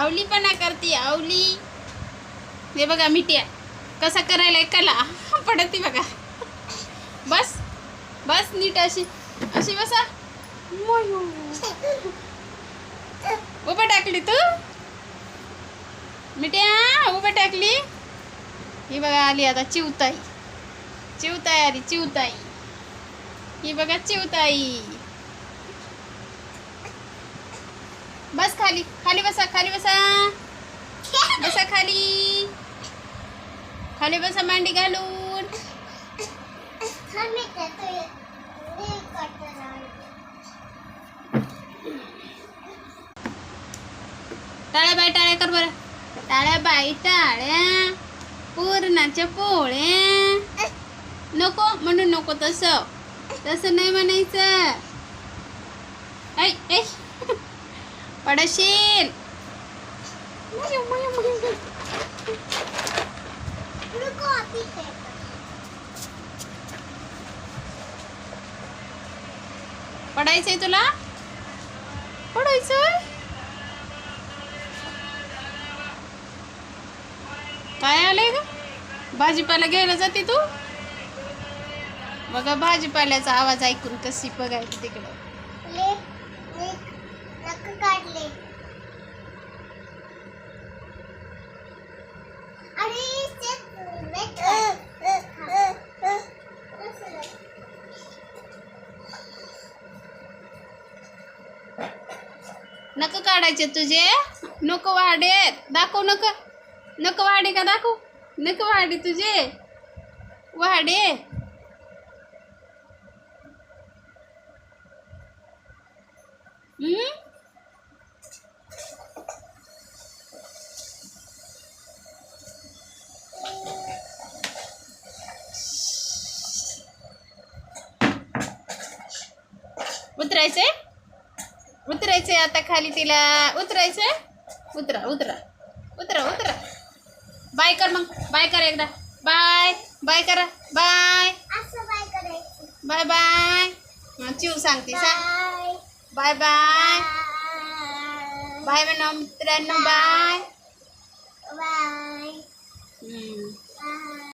आवलीपणा करते आवली. हे बघा मिठ्या कसा करायला कला पडती बघा. बस बस नीट अशी अशी बसा. उभं टाकली तू मिठ्या उभं टाकली. ही बघा आली आता चिवताई. चिवताई आली चिवताई. ही बघा चिवताई. बस खाली खाली बसा खाली बसा. बसा खाली खाली बसा मांडी घालून. टाळ्या बाय टाळ्या कर बरं. टाळ्या बाई टाळ्या. पुरणाच्या पोळ्या. नको म्हणून नको तसं तसं नाही म्हणायचं. ऐ ऐ पडशील. पडायचंय तुला पडायचंय. काय आलंय ग. भाजीपाला घ्यायला जाते तू. बघा भाजीपाल्याचा आवाज ऐकून कशी बघायची तिकडे. काढले. नक काढायचे तुझे. नको वाढे दाखव. नको वाढे का दाखव. नको वाढे तुझे वाढे. उतरायचंय उतरायचंय आता खाली तिला. उतरायचंय. उतरा उतरा उतरा उतरा. बाय कर मग. बाय कर एकदा. बाय बाय करा. Bye bye bye. चिव सांगते सांग. बाय बाय बाय म्हणा मित्रांनो. Bye bye.